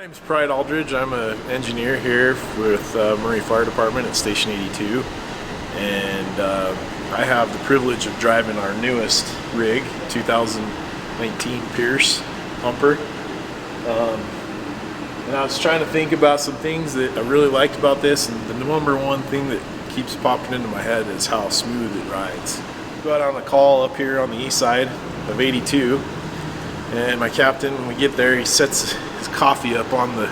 name's Alldredge. I'm an engineer here with Murray Fire Department at Station 82, and I have the privilege of driving our newest rig, 2019 Pierce pumper. And I was trying to think about some things that I really liked about this, and the number one thing that keeps popping into my head is how smooth it rides. Go out on a call up here on the east side of 82, and my captain, when we get there, he sets his coffee up on the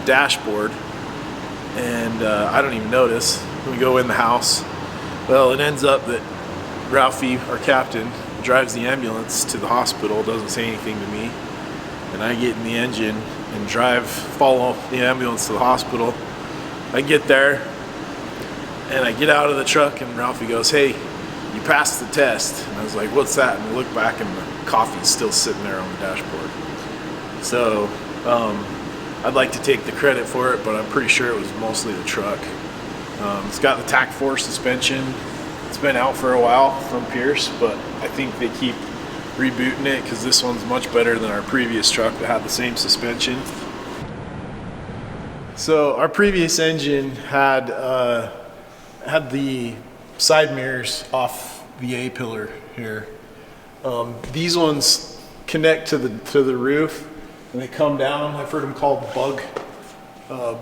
dashboard, and I don't even notice. We go in the house. Well, it ends up that Ralphie, our captain, drives the ambulance to the hospital, doesn't say anything to me, and I get in the engine and follow the ambulance to the hospital. I get there and I get out of the truck, and Ralphie goes, "Hey, you passed the test." And I was like, "What's that?" And I look back and the coffee's still sitting there on the dashboard. So I'd like to take the credit for it, but I'm pretty sure it was mostly the truck. It's got the TAC 4 suspension. It's been out for a while from Pierce, but I think they keep rebooting it because this one's much better than our previous truck that had the same suspension. So our previous engine had the side mirrors off the A-pillar here. These ones connect to the roof and they come down. I've heard them called bug. I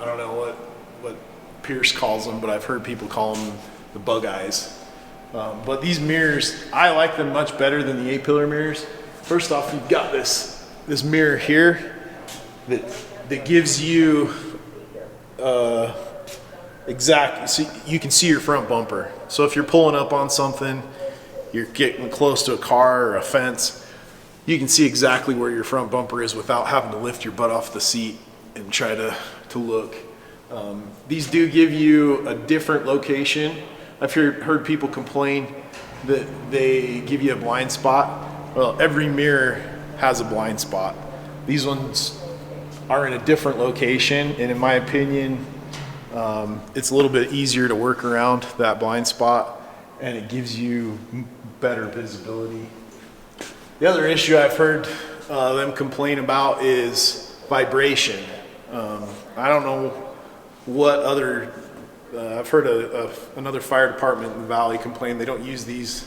don't know what Pierce calls them, but I've heard people call them the bug eyes. But these mirrors, I like them much better than the A-pillar mirrors. First off, you've got this mirror here that gives you so you can see your front bumper. So if you're pulling up on something, you're getting close to a car or a fence, you can see exactly where your front bumper is without having to lift your butt off the seat and try to look. These do give you a different location. I've heard people complain that they give you a blind spot. Well, every mirror has a blind spot. These ones are in a different location, and in my opinion, it's a little bit easier to work around that blind spot, and it gives you better visibility. The other issue I've heard them complain about is vibration. I don't know what other I've heard another fire department in the valley complain they don't use these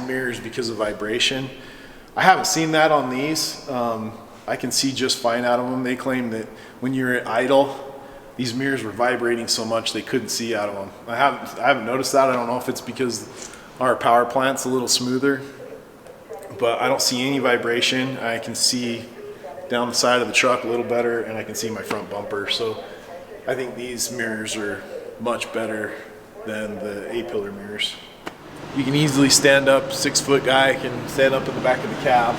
mirrors because of vibration. I haven't seen that on these. I can see just fine out of them. They claim that when you're at idle, these mirrors were vibrating so much they couldn't see out of them. I haven't noticed that. I don't know if it's because our power plant's a little smoother, but I don't see any vibration. I can see down the side of the truck a little better, and I can see my front bumper. So I think these mirrors are much better than the A-pillar mirrors. You can easily stand up, 6-foot guy can stand up in the back of the cab.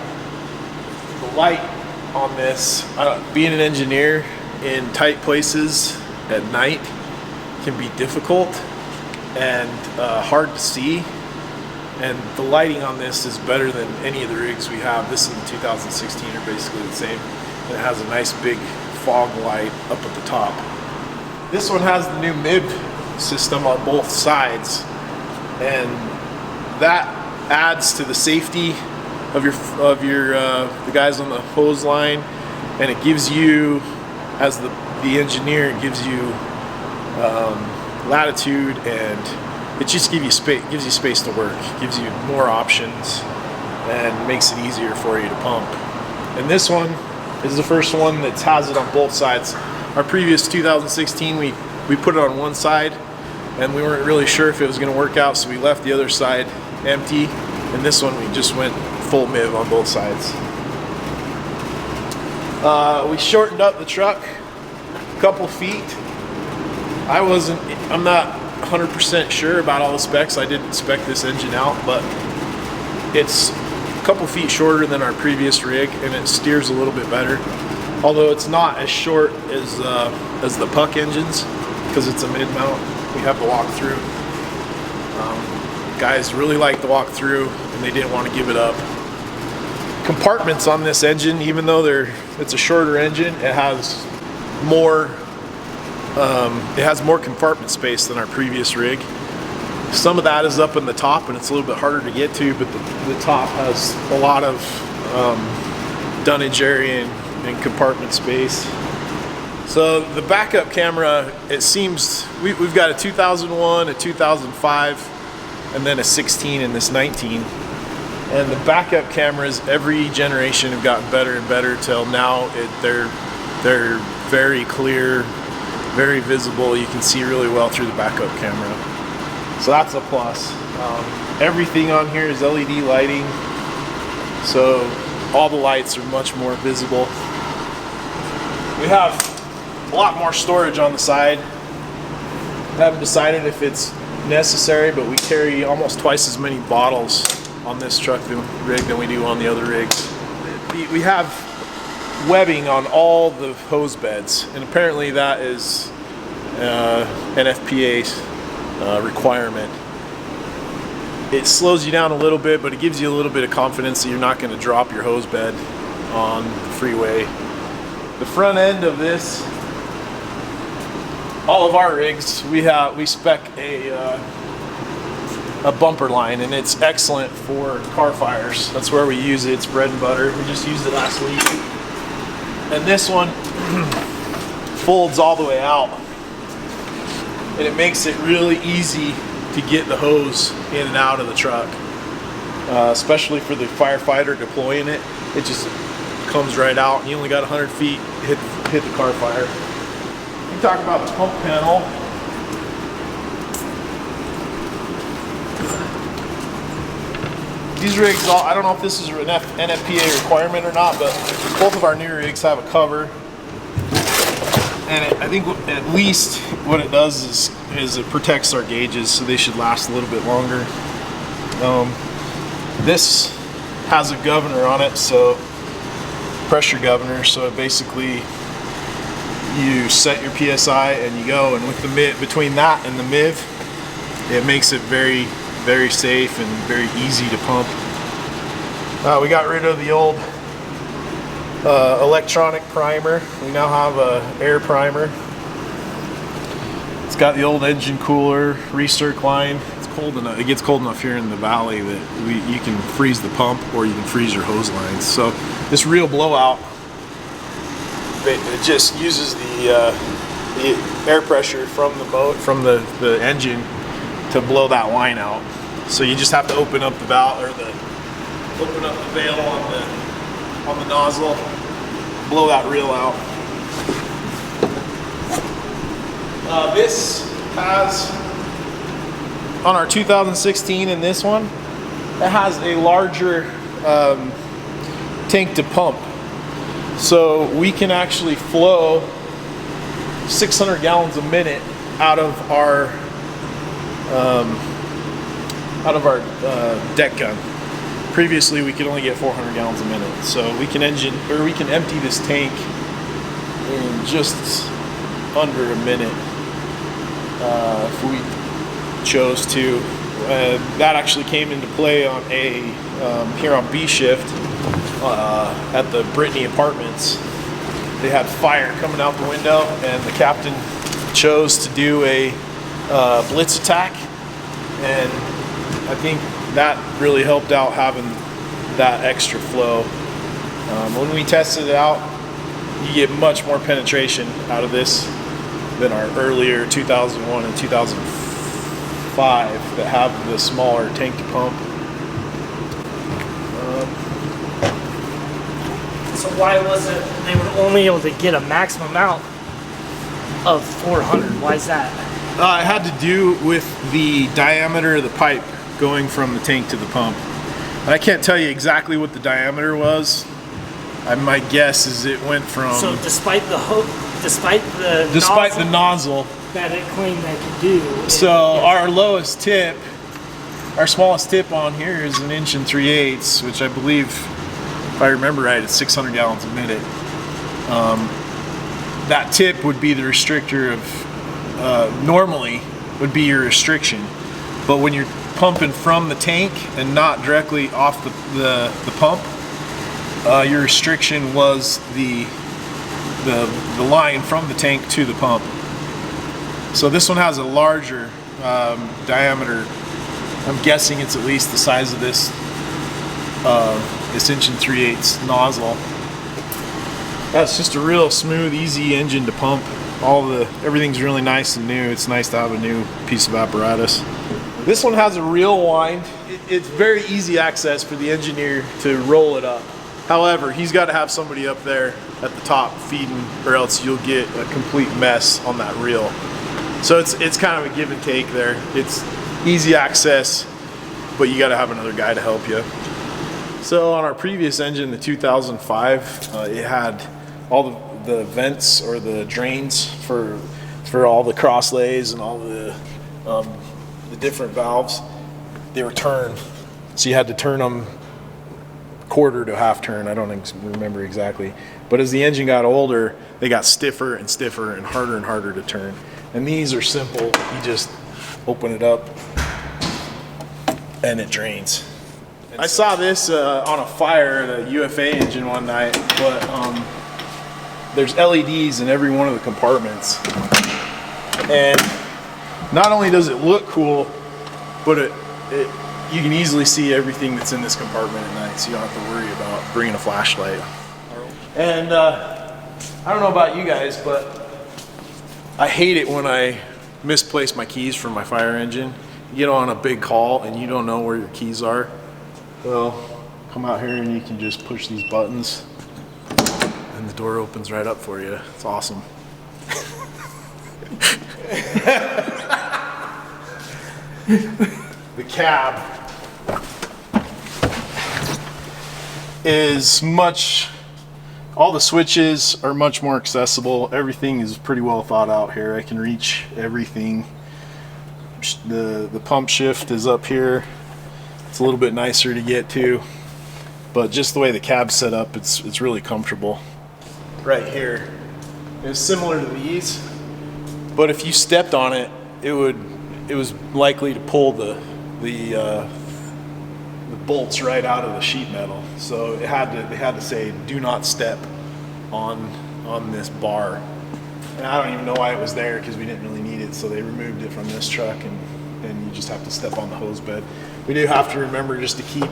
The light on this, being an engineer in tight places at night can be difficult and hard to see. And the lighting on this is better than any of the rigs we have. This and the 2016 are basically the same. And it has a nice big fog light up at the top. This one has the new MIB system on both sides, and that adds to the safety of the guys on the hose line, and it gives you, as the engineer, it gives you latitude, and it just gives you space to work, gives you more options, and makes it easier for you to pump. And this one is the first one that has it on both sides. Our previous 2016, we put it on one side, and we weren't really sure if it was going to work out, so we left the other side empty. And this one, we just went full MIB on both sides. We shortened up the truck a couple feet. I'm not 100% sure about all the specs. I didn't spec this engine out, but it's a couple feet shorter than our previous rig, and it steers a little bit better. Although it's not as short as the Puck engines, because it's a mid-mount. We have to walk through. Guys really like to walk through, and they didn't want to give it up. Compartments on this engine, even though it's a shorter engine, it has more compartment space than our previous rig. Some of that is up in the top, and it's a little bit harder to get to, but the top has a lot of dunnage area and compartment space. So the backup camera, it seems, we've got a 2001, a 2005, and then a 16 and this 19. And the backup cameras, every generation have gotten better and better till now. They're very clear, very visible. You can see really well through the backup camera. So that's a plus. Everything on here is LED lighting, so all the lights are much more visible. We have a lot more storage on the side. I haven't decided if it's necessary, but we carry almost twice as many bottles on this truck rig than we do on the other rigs. We have webbing on all the hose beds, and apparently that is an FPA requirement. It slows you down a little bit, but it gives you a little bit of confidence that you're not going to drop your hose bed on the freeway. The front end of this, all of our rigs, we spec a bumper line, and it's excellent for car fires. That's where we use it. It's bread and butter. We just used it last week. And this one folds all the way out, and it makes it really easy to get the hose in and out of the truck, especially for the firefighter deploying it. It just comes right out, and you only got 100 feet, hit the car fire. We talk about the pump panel. These rigs, I don't know if this is an NFPA requirement or not, but both of our new rigs have a cover. And I think at least what it does is it protects our gauges, so they should last a little bit longer. This has a governor on it, so pressure governor. So it basically, you set your PSI and you go, and with the between that and the MIV, it makes it very, very safe and very easy to pump. We got rid of the old electronic primer. We now have a air primer. It's got the old engine cooler, recirc line. It's cold enough. It gets cold enough here in the valley that you can freeze the pump, or you can freeze your hose lines. So this real blowout, it just uses the air pressure from the engine to blow that line out. So you just have to open up the valve, or open up the valve on the nozzle, blow that reel out. This has, on our 2016 and this one, it has a larger tank to pump. So we can actually flow 600 gallons a minute out of our deck gun. Previously, we could only get 400 gallons a minute. So we can empty this tank in just under a minute if we chose to. That actually came into play on here on B shift at the Brittany Apartments. They had fire coming out the window, and the captain chose to do a blitz attack, and I think that really helped out having that extra flow. When we tested it out, you get much more penetration out of this than our earlier 2001 and 2005 that have the smaller tank to pump. So why was it they were only able to get a maximum amount of 400? Why is that? It had to do with the diameter of the pipe going from the tank to the pump. And I can't tell you exactly what the diameter was. My guess is it went from... So despite the nozzle that it claimed they could do. So our lowest tip, our smallest tip on here is 1 3/8", which I believe, if I remember right, it's 600 gallons a minute. That tip would be the restrictor of, normally would be your restriction. But when you're pumping from the tank and not directly off the pump, your restriction was the line from the tank to the pump. So this one has a larger diameter. I'm guessing it's at least the size of this 1 3/8" nozzle. That's just a real smooth, easy engine to pump. Everything's really nice and new. It's nice to have a new piece of apparatus. This one has a reel wind. It's very easy access for the engineer to roll it up. However, he's got to have somebody up there at the top feeding, or else you'll get a complete mess on that reel. So it's kind of a give and take there. It's easy access, but you got to have another guy to help you. So on our previous engine, the 2005, it had all the vents or the drains for all the cross lays and all the different valves. They were turned, so you had to turn them quarter to half turn. I don't remember exactly, but as the engine got older, they got stiffer and stiffer and harder to turn. And these are simple. You just open it up and it drains. I saw this on a fire at a UFA engine one night, but there's LEDs in every one of the compartments. And not only does it look cool, but you can easily see everything that's in this compartment at night, so you don't have to worry about bringing a flashlight. And I don't know about you guys, but I hate it when I misplace my keys from my fire engine. You get on a big call and you don't know where your keys are. Well, come out here and you can just push these buttons and the door opens right up for you. It's awesome. The cab is all the switches are much more accessible. Everything is pretty well thought out here. I can reach everything. The pump shift is up here. It's a little bit nicer to get to, but just the way the cab's set up, it's really comfortable. Right here is similar to these, but if you stepped on it, it was likely to pull the bolts right out of the sheet metal. So they had to say, do not step on this bar. And I don't even know why it was there, because we didn't really need it, so they removed it from this truck, and you just have to step on the hose bed. We do have to remember just to keep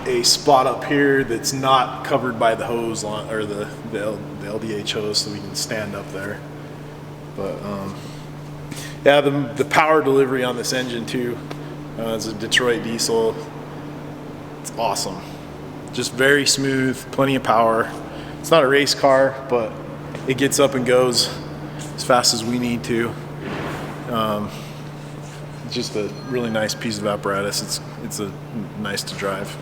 a spot up here that's not covered by the hose line, or the LDH hose, so we can stand up there. But yeah, the power delivery on this engine too, it's a Detroit diesel. It's awesome. Just very smooth, plenty of power. It's not a race car, but it gets up and goes as fast as we need to. It's just a really nice piece of apparatus. It's nice to drive.